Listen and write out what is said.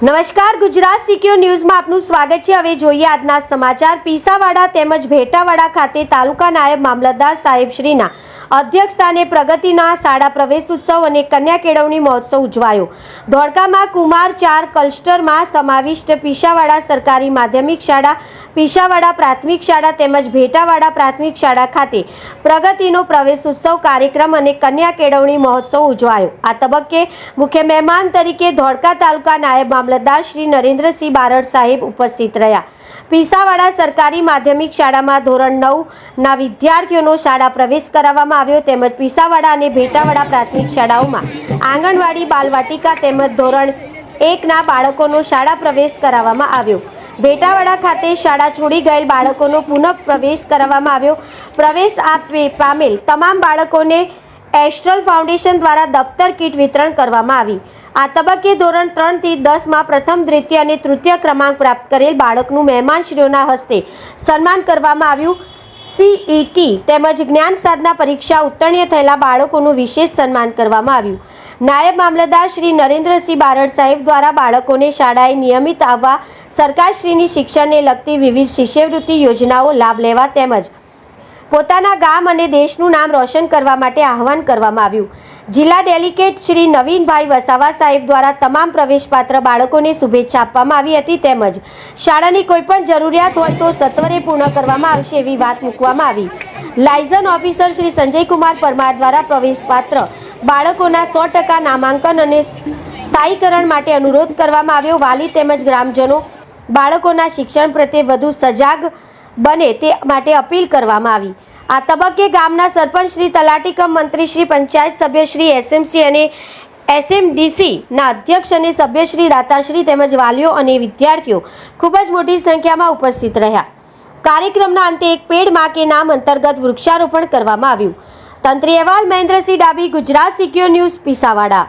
નમસ્કાર, ગુજરાત સિક્યોર ન્યૂઝમાં આપનું સ્વાગત છે। હવે જોઈએ આજના સમાચાર। પીસાવાડા તેમજ ભેટાવાડા ખાતે તાલુકા નાયબ મામલતદાર સાહેબશ્રીના અધ્યક્ષસ્થાને પ્રગતિના શાળા પ્રવેશ ઉત્સવ અને કન્યા કેળવણી મહોત્સવ ઉજવાયો। ધોળકામાં કુમાર 4 ક્લસ્ટરમાં સમાવિષ્ટ પીસાવાડા સરકારી માધ્યમિક શાળા, પીસાવાડા પ્રાથમિક શાળા તેમજ ભેટાવાડા પ્રાથમિક શાળા ખાતે પ્રગતિનો પ્રવેશ ઉત્સવ કાર્યક્રમ અને કન્યા કેળવણી મહોત્સવ ઉજવાયો। આ તબક્કે મુખ્ય મહેમાન તરીકે ધોળકા તાલુકા નાયબ મામલતદાર શ્રી નરેન્દ્રસિંહ બારડ સાહેબ ઉપસ્થિત રહ્યા। પીસાવાડા સરકારી માધ્યમિક શાળામાં ધોરણ 9 ના વિદ્યાર્થીઓનો શાળા પ્રવેશ કરાવવામાં આવ્યો તેમજ પીસાવાડા અને ભેટાવાડા પ્રાથમિક શાળાઓમાં આંગણવાડી, બાલવાટિકા તેમજ ધોરણ 1 ના બાળકોનો શાળા પ્રવેશ કરાવવામાં આવ્યો। ભેટાવાડા ખાતે શાળા છોડી ગયેલ બાળકોનો પુનઃ પ્રવેશ કરાવવામાં આવ્યો। પ્રવેશ પામેલ તમામ બાળકોને એસ્ટ્રલ ફાઉન્ડેશન દ્વારા દફતર કીટ વિતરણ કરવામાં આવી। આ તબક્કે ધોરણ 3 થી 10 માં પ્રથમ, દ્વિતીય અને તૃતીય ક્રમાંક પ્રાપ્ત કરેલ બાળકનું મહેમાનશ્રીઓના હસ્તે સન્માન કરવામાં આવ્યું। સીઈટી તેમજ જ્ઞાન સાધના પરીક્ષા ઉત્તીર્ણ થયેલા બાળકોનું વિશેષ સન્માન કરવામાં આવ્યું। નાયબ મામલતદાર શ્રી નરેન્દ્રસિંહ બારડ સાહેબ દ્વારા બાળકોને શાળાએ નિયમિત આવવા, સરકારશ્રીની શિક્ષણને લગતી વિવિધ શિષ્યવૃત્તિ યોજનાઓ લાભ લેવા તેમજ પોતાના ગામ અને દેશનું નામ રોશન કરવા માટે આહવાન કરવામાં આવ્યું। જિલ્લા ડેલિગેટ શ્રી નવીનભાઈ વસાવા સાહેબ દ્વારા તમામ પ્રવેશપાત્ર બાળકોને શુભેચ્છા આપવામાં આવી હતી તેમજ શાળાની કોઈપણ જરૂરિયાત હોય તો સત્વરે પૂર્ણ કરવામાં આવશે એવી વાત મૂકવામાં આવી। લાયઝન ઓફિસર શ્રી સંજયકુમાર પરમાર દ્વારા પ્રવેશપાત્ર બાળકોના 100% નામાંકન અને સ્થાયીકરણ માટે અનુરોધ કરવામાં આવ્યો। વાલી તેમજ ગ્રામજનો બાળકોના શિક્ષણ પ્રત્યે વધુ સજાગ બને તે માટે અપીલ કરવામાં આવી। આ તબક્કે ગામના સરપંચ શ્રી, તલાટી કમ મંત્રી શ્રી, પંચાયત સભ્ય શ્રી, એસએમસી અને એસએમડીસી ના અધ્યક્ષ અને સભ્યશ્રી, દાતાશ્રી તેમજ વાલીઓ અને વિદ્યાર્થીઓ ખૂબ જ મોટી સંખ્યામાં ઉપસ્થિત રહ્યા। કાર્યક્રમના અંતે એક પેડ માં કે નામ અંતર્ગત વૃક્ષારોપણ કરવામાં આવ્યું। તંત્રી અહેવાલ મહેન્દ્રસિંહ ડાબી, ગુજરાત સિક્યોર ન્યૂઝ, પીસાવાડા।